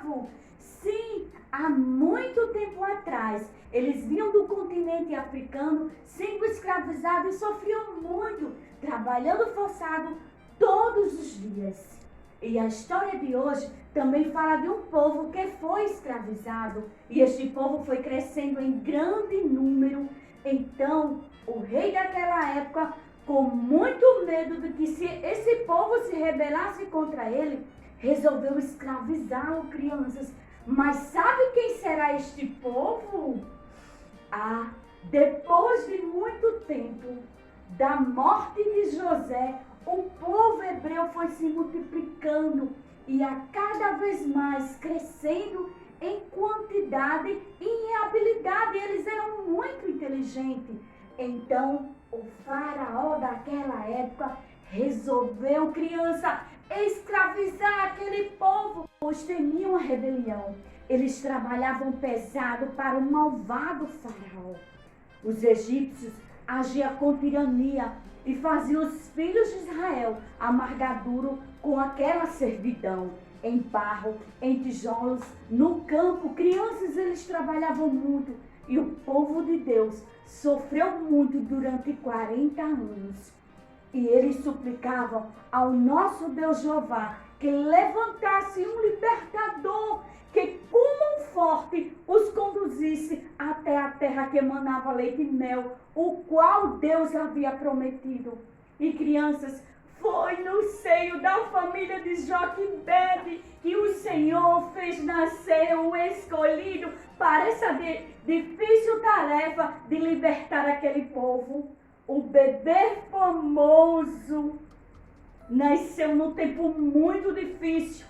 escravo. Sim, há muito tempo atrás, eles vinham do continente africano, sendo escravizados e sofriam muito, trabalhando forçado todos os dias. E a história de hoje também fala de um povo que foi escravizado. E este povo foi crescendo em grande número. Então, o rei daquela época, com muito medo de que se esse povo se rebelasse contra ele, resolveu escravizá-lo, crianças. Mas sabe quem será este povo? Depois de muito tempo da morte de José, o povo hebreu foi se multiplicando e a cada vez mais crescendo em quantidade e em habilidade. Eles eram muito inteligentes. Então, o faraó daquela época resolveu, criança, escravizar aquele povo, pois temiam a rebelião. Eles trabalhavam pesado para o malvado faraó. Os egípcios agiam com tirania e faziam os filhos de Israel amargar duro com aquela servidão. Em barro, em tijolos, no campo, crianças, eles trabalhavam muito e o povo de Deus sofreu muito durante 40 anos. E eles suplicavam ao nosso Deus Jeová que levantasse um libertador, que como um forte os conduzisse até a terra que emanava leite e mel, o qual Deus havia prometido. E crianças, foi no seio da família de Joquebede que o Senhor fez nascer o escolhido para essa difícil tarefa de libertar aquele povo. O bebê famoso nasceu num tempo muito difícil,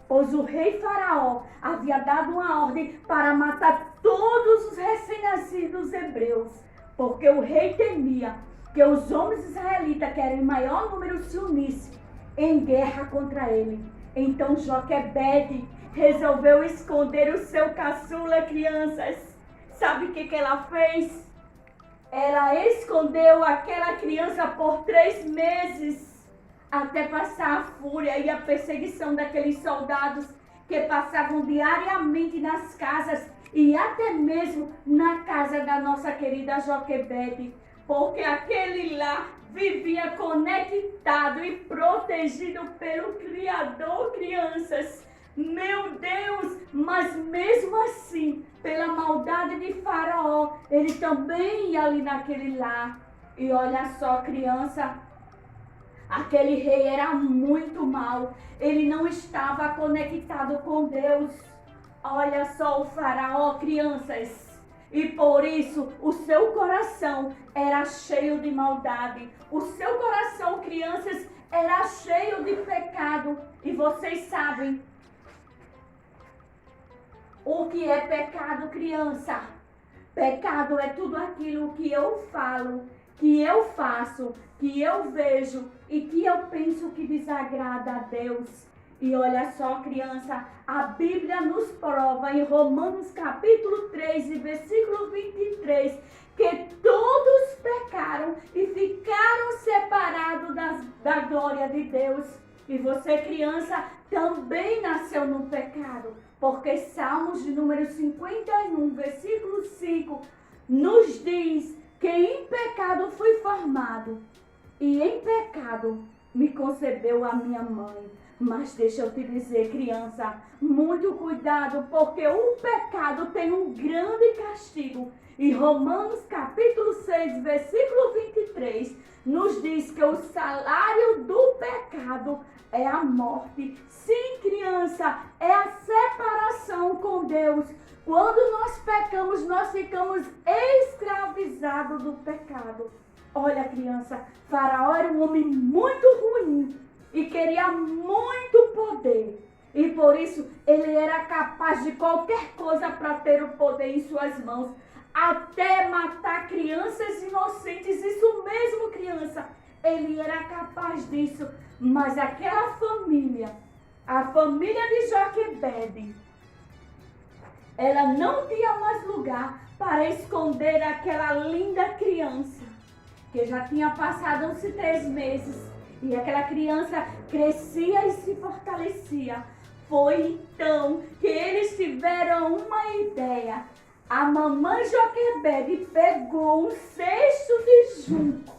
pois o rei Faraó havia dado uma ordem para matar todos os recém-nascidos hebreus, porque o rei temia que os homens israelitas, que eram em maior número, se unissem em guerra contra ele. Então Joquebede resolveu esconder o seu caçula, crianças. Sabe o que ela fez? Ela escondeu aquela criança por 3 meses, até passar a fúria e a perseguição daqueles soldados que passavam diariamente nas casas e até mesmo na casa da nossa querida Joquebede, porque aquele lar vivia conectado e protegido pelo Criador, crianças. Meu Deus, mas mesmo assim, pela maldade de Faraó, ele também ia ali naquele lar. E olha só, criança, aquele rei era muito mau, ele não estava conectado com Deus. Olha só o Faraó, crianças, e por isso o seu coração era cheio de maldade. O seu coração, crianças, era cheio de pecado. E vocês sabem o que é pecado, criança? Pecado é tudo aquilo que eu falo, que eu faço, que eu vejo e que eu penso que desagrada a Deus. E olha só, criança, a Bíblia nos prova em Romanos capítulo 3 e versículo 23, que todos pecaram e ficaram separados da glória de Deus. E você, criança, também nasceu no pecado, porque Salmos de número 51, versículo 5, nos diz que em pecado fui formado e em pecado me concebeu a minha mãe. Mas deixa eu te dizer, criança, muito cuidado, porque o pecado tem um grande castigo. E Romanos capítulo 6, versículo 23, nos diz que o salário do pecado é a morte. Sim, criança, é a separação com Deus. Quando nós pecamos, nós ficamos escravizados do pecado. Olha, criança, Faraó era um homem muito ruim e queria muito poder. E por isso ele era capaz de qualquer coisa para ter o poder em suas mãos. Até matar crianças inocentes. Isso mesmo, criança. Ele era capaz disso. Mas aquela família, a família de Joquebede, ela não tinha mais lugar para esconder aquela linda criança, que já tinha passado-se 3 meses. E aquela criança crescia e se fortalecia. Foi então que a mamãe Joquebede pegou um cesto de junco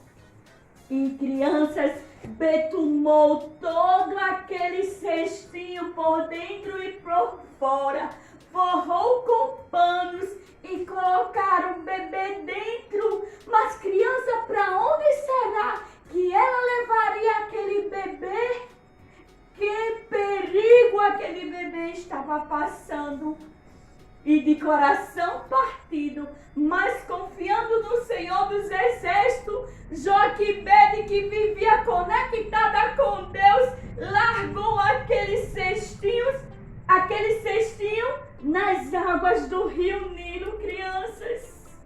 e, crianças, betumou todo aquele cestinho por dentro e por fora, forrou com panos e colocaram o bebê dentro. Mas, criança, para onde será que ela levaria aquele bebê? Que perigo aquele bebê estava passando! E de coração partido, mas confiando no Senhor dos Exércitos, Joquebede, que vivia conectada com Deus, largou aquele cestinho nas águas do rio Nilo, crianças.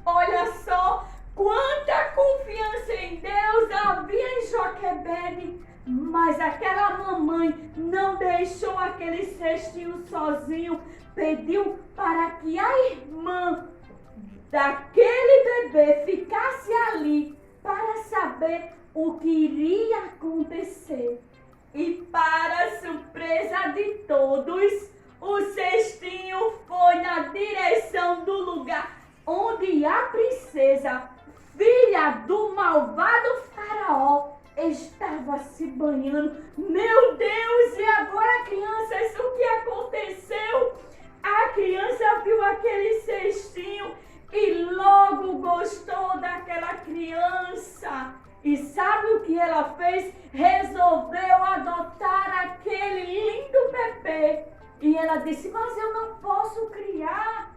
Olha só quanta confiança em Deus havia em Joquebede, mas aquela mamãe não deixou aquele cestinho sozinho, pediu para que a irmã daquele bebê ficasse ali para saber o que iria acontecer. E para surpresa de todos, o cestinho foi na direção do lugar onde a princesa, filha do malvado faraó, estava se banhando. Meu Deus, e agora, crianças, o que aconteceu? A criança viu aquele cestinho e logo gostou daquela criança. E sabe o que ela fez? Resolveu adotar aquele lindo bebê. E ela disse, mas eu não posso criar.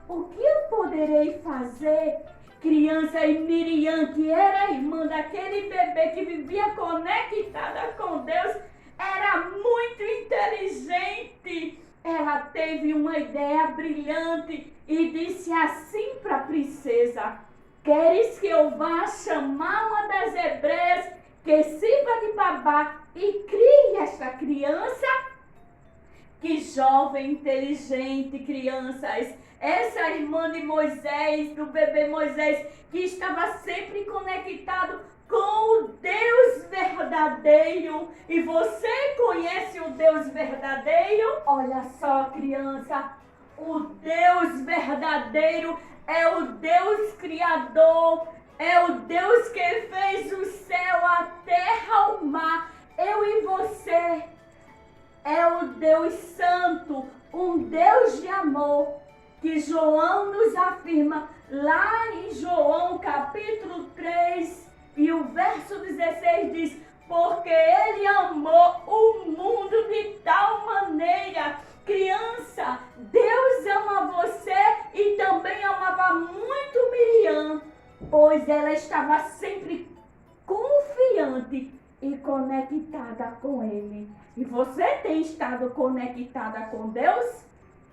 O que eu poderei fazer? Criança, e Miriam, que era irmã daquele bebê que vivia conectada com Deus, era muito inteligente. Ela teve uma ideia brilhante e disse assim para a princesa, queres que eu vá chamar uma das hebreias que sirva de babá e crie esta criança? Que jovem inteligente, crianças! Essa irmã de Moisés, do bebê Moisés, que estava sempre conectado com o Deus verdadeiro. E você conhece o Deus verdadeiro? Olha só, criança, o Deus verdadeiro é o Deus Criador, é o Deus que fez o céu, a terra, o mar, eu e você. É o Deus Santo, um Deus de amor, que João nos afirma lá em João capítulo 3 e o verso 16 diz, porque ele amou o mundo de tal maneira. Criança, Deus ama você e também amava muito Miriam, pois ela estava sempre confiante e conectada com ele. E você tem estado conectada com Deus?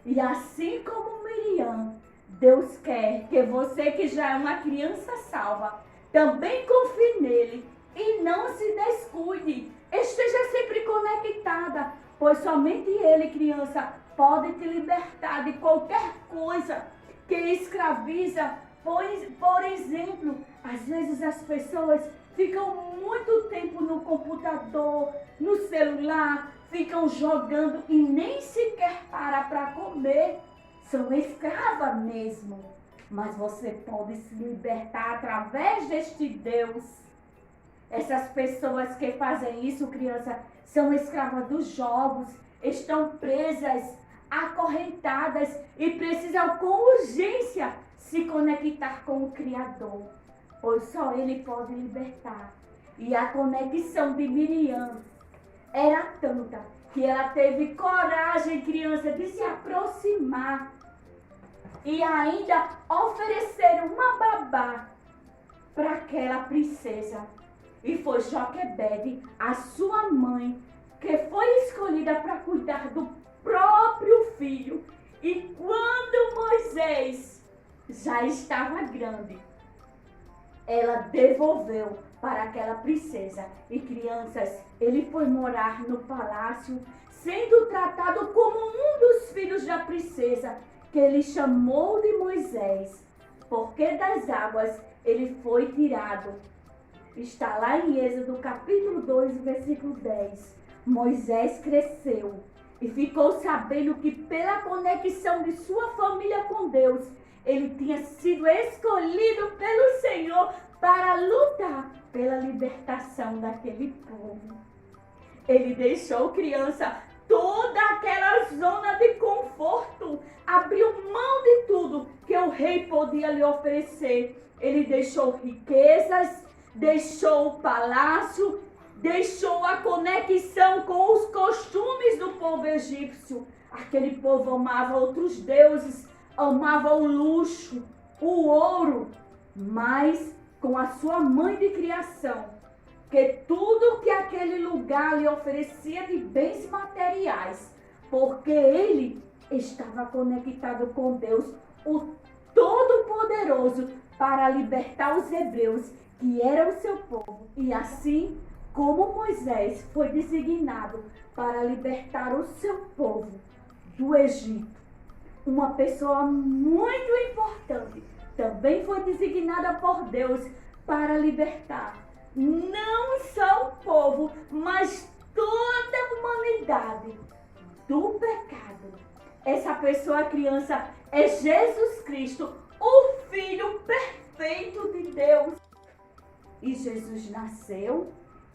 E assim como Miriam, Deus quer que você, que já é uma criança salva, também confie nele e não se descuide. Esteja sempre conectada, pois somente ele, criança, pode te libertar de qualquer coisa que escraviza. Por exemplo, às vezes as pessoas ficam muito tempo no computador, no celular, ficam jogando e nem sequer param para comer. São escravas mesmo. Mas você pode se libertar através deste Deus. Essas pessoas que fazem isso, criança, são escravas dos jogos, estão presas, acorrentadas e precisam com urgência se conectar com o Criador, pois só Ele pode libertar. E a conexão de Miriam era tanta que ela teve coragem, criança, de se aproximar e ainda oferecer uma babá para aquela princesa. E foi Joquebede, a sua mãe, que foi escolhida para cuidar do próprio filho. E quando Moisés já estava grande, ela devolveu para aquela princesa. E crianças, ele foi morar no palácio, sendo tratado como um dos filhos da princesa, que ele chamou de Moisés, porque das águas ele foi tirado. Está lá em Êxodo capítulo 2, versículo 10. Moisés cresceu e ficou sabendo que pela conexão de sua família com Deus, ele tinha sido escolhido pelo Senhor para lutar pela libertação daquele povo. Ele deixou, criança, toda aquela zona de conforto, abriu mão de tudo que o rei podia lhe oferecer. Ele deixou riquezas, deixou o palácio, deixou a conexão com os costumes do povo egípcio. Aquele povo amava outros deuses, amava o luxo, o ouro, mas com a sua mãe de criação, que tudo que aquele lugar lhe oferecia de bens materiais, porque ele estava conectado com Deus, o Todo-Poderoso, para libertar os hebreus, que eram o seu povo. E assim como Moisés foi designado para libertar o seu povo do Egito, uma pessoa muito importante também foi designada por Deus para libertar não só o povo, mas toda a humanidade do pecado. Essa pessoa, criança, é Jesus Cristo, o Filho perfeito de Deus. E Jesus nasceu,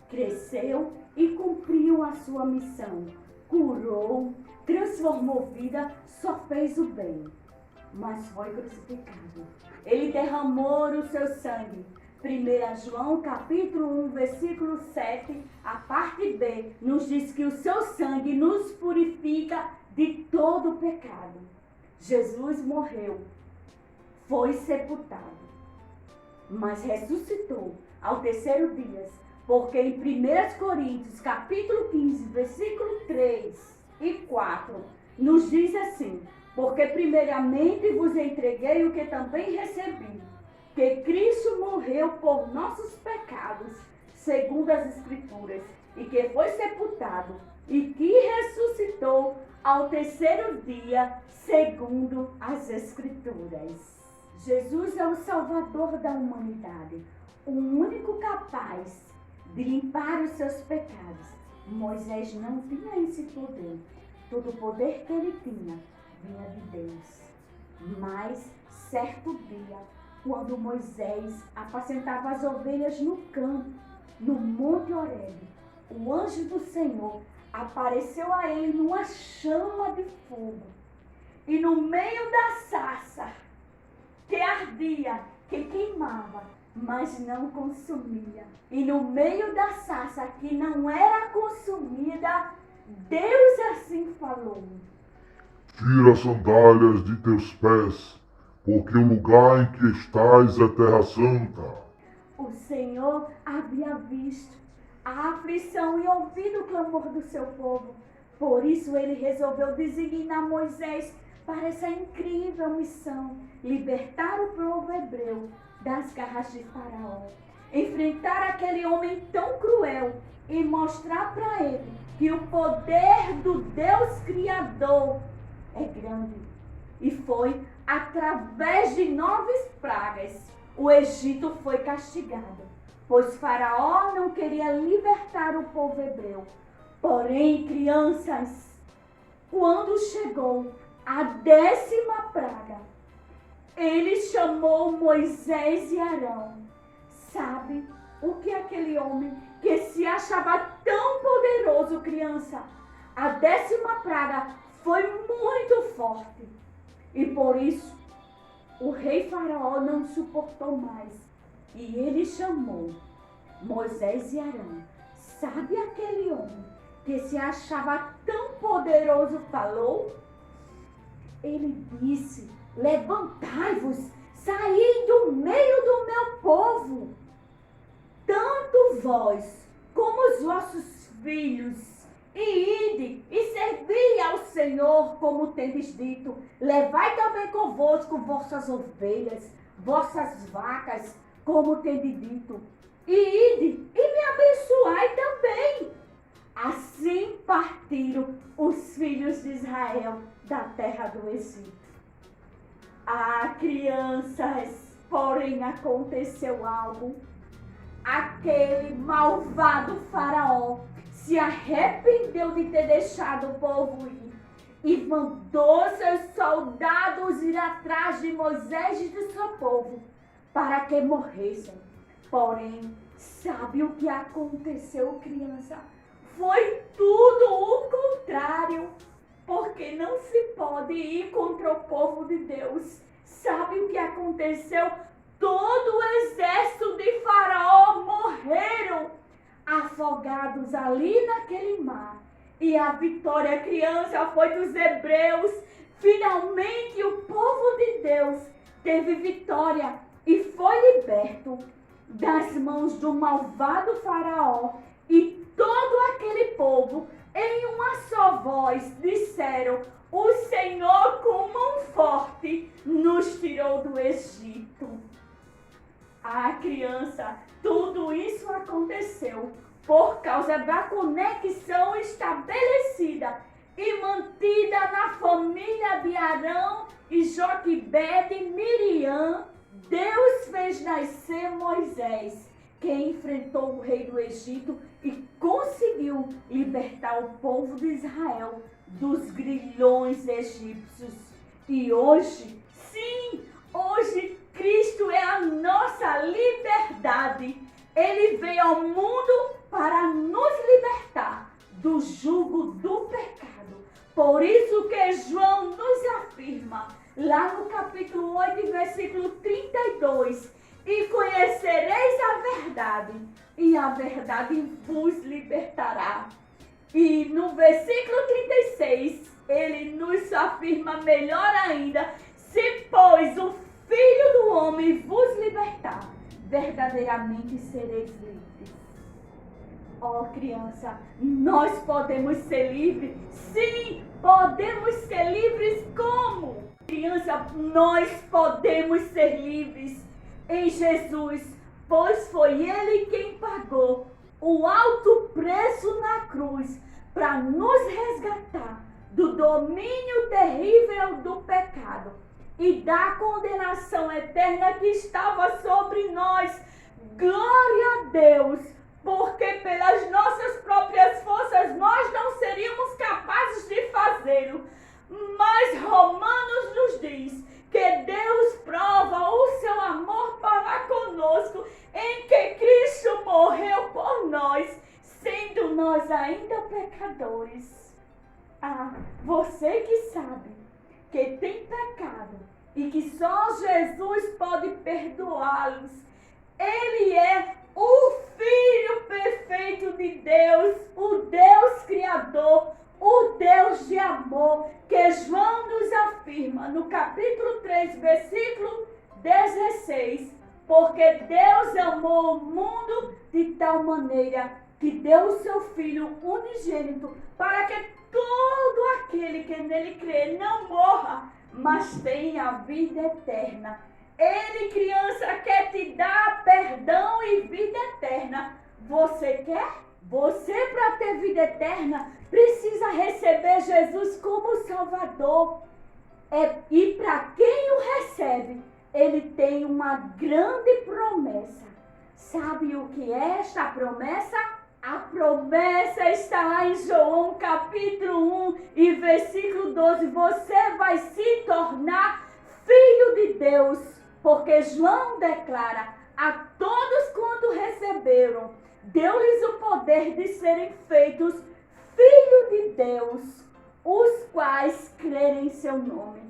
cresceu e cumpriu a sua missão. Curou, transformou vida, só fez o bem, mas foi crucificado. Ele derramou o seu sangue. 1 João capítulo 1, versículo 7, a parte B, nos diz que o seu sangue nos purifica de todo o pecado. Jesus morreu, foi sepultado, mas ressuscitou ao terceiro dia, porque em 1 Coríntios capítulo 15, versículo 3 e 4, nos diz assim: porque primeiramente vos entreguei o que também recebi, que Cristo morreu por nossos pecados, segundo as Escrituras, e que foi sepultado, e que ressuscitou ao terceiro dia, segundo as Escrituras. Jesus é o Salvador da humanidade, o único capaz de limpar os seus pecados. Moisés não tinha esse poder. Todo o poder que ele tinha vinha de Deus. Mas, certo dia, quando Moisés apacentava as ovelhas no campo, no Monte Horebe, o anjo do Senhor apareceu a ele numa chama de fogo. E no meio da sarça, que ardia, que queimava, mas não consumia. E no meio da sarça, que não era consumida, Deus assim falou: tira as sandálias de teus pés, porque o lugar em que estás é terra santa. O Senhor havia visto a aflição e ouvido o clamor do seu povo. Por isso ele resolveu designar Moisés para essa incrível missão: libertar o povo hebreu das garras de Faraó, enfrentar aquele homem tão cruel e mostrar para ele que o poder do Deus Criador é grande. E foi através de 9 pragas o Egito foi castigado, pois Faraó não queria libertar o povo hebreu. Porém, crianças, quando chegou a 10ª praga, ele chamou Moisés e Arão. Sabe o que aquele homem que se achava tão poderoso, criança, a 10ª praga foi muito forte. E por isso, o rei Faraó não suportou mais. E ele chamou Moisés e Arão. Sabe aquele homem que se achava tão poderoso falou? Ele disse: levantai-vos, saí do meio do meu povo, tanto vós como os vossos filhos, e ide e servi ao Senhor, como tendes dito. Levai também convosco vossas ovelhas, vossas vacas, como tendes dito, e ide e me abençoai também. Assim partiram os filhos de Israel da terra do Egito. Ah, crianças, porém aconteceu algo. Aquele malvado Faraó se arrependeu de ter deixado o povo ir e mandou seus soldados ir atrás de Moisés e do seu povo para que morressem. Porém, sabe o que aconteceu, criança? Foi tudo o contrário, porque não se pode ir contra o povo de Deus. Sabe o que aconteceu? Todo o exército de Faraó morreram afogados ali naquele mar. E a vitória, criança, foi dos hebreus. Finalmente o povo de Deus teve vitória e foi liberto das mãos do malvado Faraó. E todo aquele povo, em uma só voz, disseram: o Senhor com mão forte nos tirou do Egito. Ah, criança, tudo isso aconteceu por causa da conexão estabelecida e mantida na família de Arão e Joquebede e Miriam. Deus fez nascer Moisés, que enfrentou o rei do Egito e conseguiu libertar o povo de Israel dos grilhões egípcios. E hoje, sim, hoje Cristo é a nossa liberdade. Ele veio ao mundo para nos libertar do jugo do pecado. Por isso que João nos afirma, lá no capítulo 8, versículo 32, e conhecereis a verdade, e a verdade vos libertará. E no versículo 36, ele nos afirma melhor ainda: se, pois, o Filho do Homem vos libertar, verdadeiramente sereis livres. Oh, criança, nós podemos ser livres? Sim, podemos ser livres como? Criança, nós podemos ser livres em Jesus, pois foi Ele quem pagou o alto preço na cruz para nos resgatar do domínio terrível do pecado e da condenação eterna que estava sobre nós. Glória a Deus, porque pelas nossas próprias forças nós não seríamos capazes de fazê-lo. Mas Romanos nos diz que Deus prova o seu amor para conosco em que Cristo morreu por nós, sendo nós ainda pecadores. Ah, você que sabe que tem pecado e que só Jesus pode perdoá-los. Ele é o Filho perfeito de Deus, o Deus Criador, o Deus de amor, que João nos afirma no capítulo 3, versículo 16. Porque Deus amou o mundo de tal maneira que deu o seu Filho unigênito para que todo aquele que nele crê não morra, mas tenha a vida eterna. Ele, criança, quer te dar perdão e vida eterna. Você quer? Você, para ter vida eterna, precisa receber Jesus como Salvador. E para quem o recebe, ele tem uma grande promessa. Sabe o que é esta promessa? A promessa está lá em João capítulo 1 e versículo 12. Você vai se tornar filho de Deus, porque João declara: a todos quanto receberam, deu-lhes o poder de serem feitos filhos de Deus, os quais crerem em seu nome.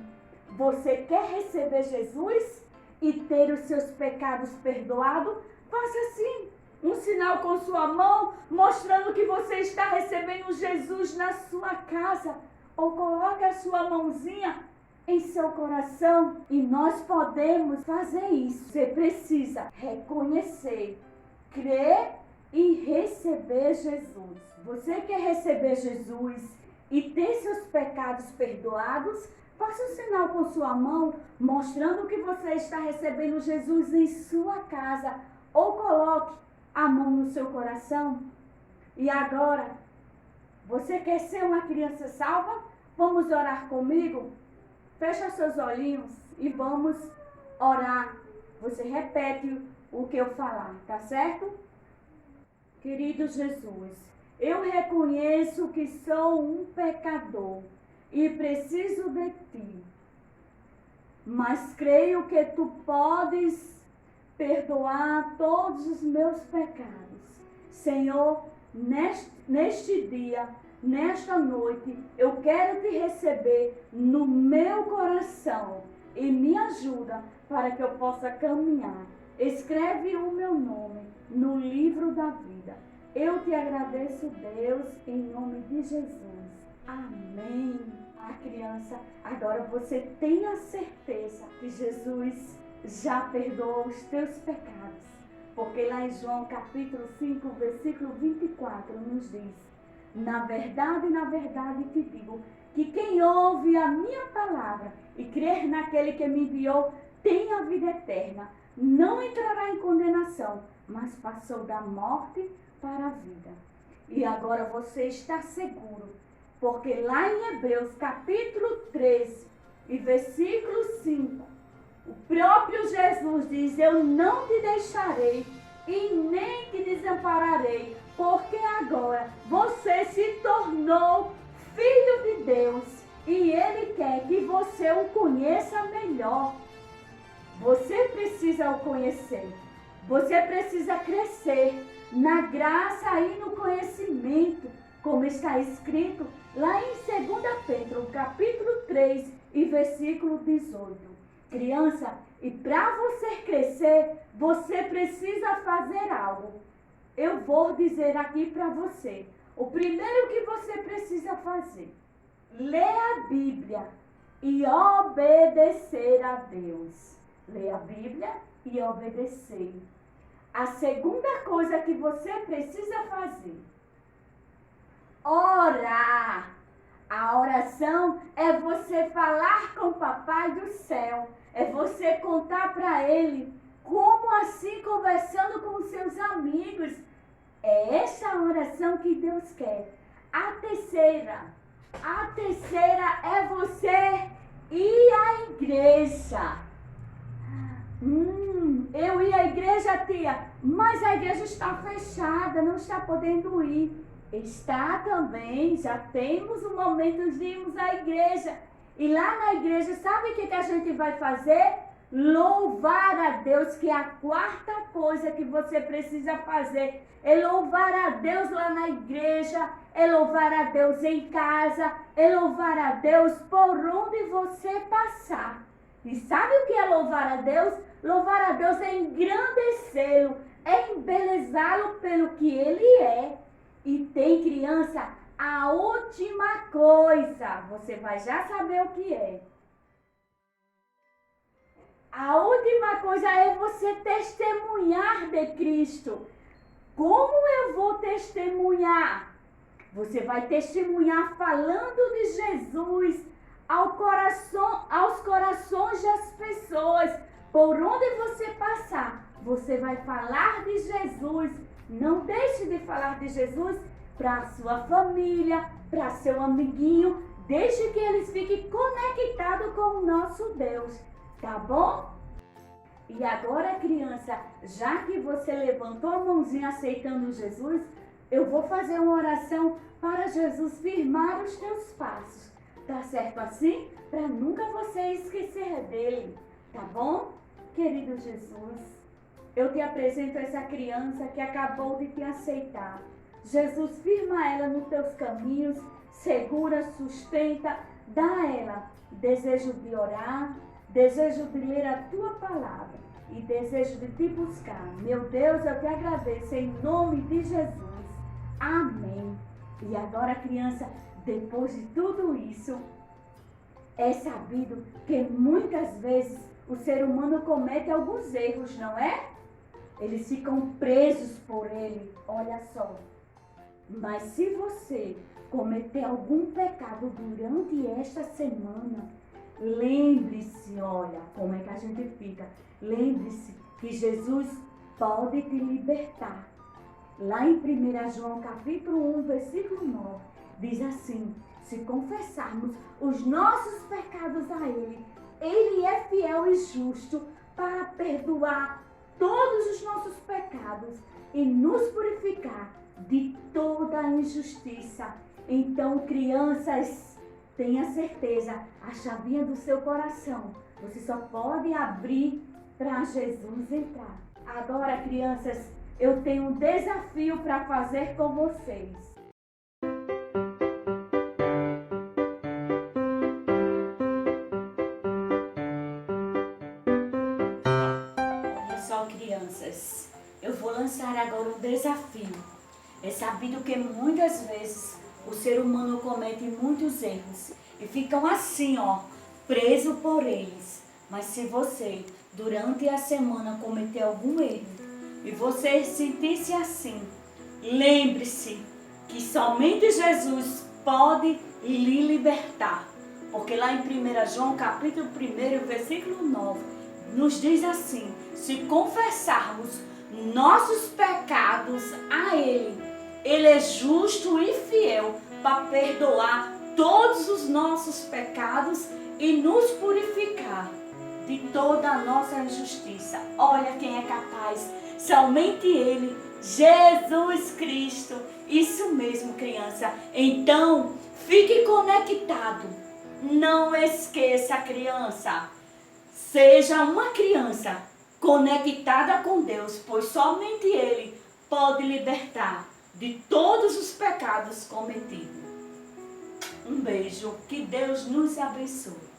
Você quer receber Jesus e ter os seus pecados perdoados? Faça assim, um sinal com sua mão, mostrando que você está recebendo Jesus na sua casa. Ou coloque a sua mãozinha em seu coração e nós podemos fazer isso. Você precisa reconhecer, crer e receber Jesus. Você quer receber Jesus e ter seus pecados perdoados? Faça um sinal com sua mão, mostrando que você está recebendo Jesus em sua casa. Ou coloque a mão no seu coração. E agora, você quer ser uma criança salva? Vamos orar comigo? Fecha seus olhinhos e vamos orar. Você repete o que eu falar, tá certo? Querido Jesus, Eu reconheço que sou um pecador e preciso de ti. Mas creio que tu podes perdoar todos os meus pecados. Senhor, neste dia, nesta noite, eu quero te receber no meu coração e me ajuda para que eu possa caminhar. Escreve o meu nome no livro da vida. Eu te agradeço, Deus, em nome de Jesus. Amém. Criança, agora você tem a certeza que Jesus já perdoou os teus pecados. Porque lá em João capítulo 5, versículo 24, nos diz: na verdade te digo, que quem ouve a minha palavra e crer naquele que me enviou, tem a vida eterna. Não entrará em condenação, mas passou da morte para a vida. E agora você está seguro. Porque lá em Hebreus capítulo 13 e versículo 5, o próprio Jesus diz: eu não te deixarei e nem te desampararei, porque agora você se tornou filho de Deus e Ele quer que você o conheça melhor. Você precisa o conhecer, você precisa crescer na graça e no conhecimento, como está escrito lá em 2 Pedro, capítulo 3 e versículo 18. Criança, e para você crescer, você precisa fazer algo. Eu vou dizer aqui para você. O primeiro que você precisa fazer: ler a Bíblia e obedecer a Deus. Ler a Bíblia e obedecer. A segunda coisa que você precisa fazer: orar. A oração é você falar com o Papai do céu. É você contar para Ele, como assim conversando com os seus amigos. É essa oração que Deus quer. A terceira é você ir à igreja. Eu ia à igreja, tia, mas a igreja está fechada, não está podendo ir. Está também, já temos um momento de irmos à igreja. E lá na igreja, sabe o que a gente vai fazer? Louvar a Deus, que é a quarta coisa que você precisa fazer. É louvar a Deus lá na igreja, é louvar a Deus em casa, é louvar a Deus por onde você passar. E sabe o que é louvar a Deus? Louvar a Deus é engrandecê-lo, é embelezá-lo pelo que Ele é. E tem, criança, a última coisa, você vai já saber o que é. A última coisa é você testemunhar de Cristo. Como eu vou testemunhar? Você vai testemunhar falando de Jesus aos corações das pessoas. Por onde você passar, você vai falar de Jesus. Não deixe de falar de Jesus para a sua família, para seu amiguinho. Deixe que eles fiquem conectados com o nosso Deus, tá bom? E agora, criança, já que você levantou a mãozinha aceitando Jesus, eu vou fazer uma oração para Jesus firmar os teus passos. Tá certo assim? Para nunca você esquecer dele, tá bom? Querido Jesus, eu te apresento essa criança que acabou de te aceitar. Jesus, firma ela nos teus caminhos, segura, sustenta, dá a ela desejo de orar, desejo de ler a tua palavra e desejo de te buscar. Meu Deus, eu te agradeço em nome de Jesus. Amém. E agora, criança, depois de tudo isso, é sabido que muitas vezes o ser humano comete alguns erros, não é? Eles ficam presos por ele, olha só. Mas se você cometer algum pecado durante esta semana, lembre-se, olha, como é que a gente fica. Lembre-se que Jesus pode te libertar. Lá em 1 João capítulo 1, versículo 9, diz assim: se confessarmos os nossos pecados a Ele, Ele é fiel e justo para perdoar todos os nossos pecados e nos purificar de toda a injustiça. Então, crianças, tenha certeza, a chavinha do seu coração, você só pode abrir para Jesus entrar. Agora, crianças, eu tenho um desafio para fazer com vocês. Olha só, crianças, eu vou lançar agora um desafio. É sabido que muitas vezes o ser humano comete muitos erros e ficam assim, preso por eles. Mas se você, durante a semana, cometer algum erro e você sentir-se assim, lembre-se que somente Jesus pode lhe libertar. Porque lá em 1 João, capítulo 1, versículo 9, nos diz assim: se confessarmos nossos pecados a Ele, Ele é justo e fiel para perdoar todos os nossos pecados e nos purificar de toda a nossa injustiça. Olha quem é capaz, somente Ele, Jesus Cristo. Isso mesmo, criança. Então, fique conectado. Não esqueça, criança. Seja uma criança conectada com Deus, pois somente Ele pode libertar de todos os pecados cometidos. Um beijo, que Deus nos abençoe.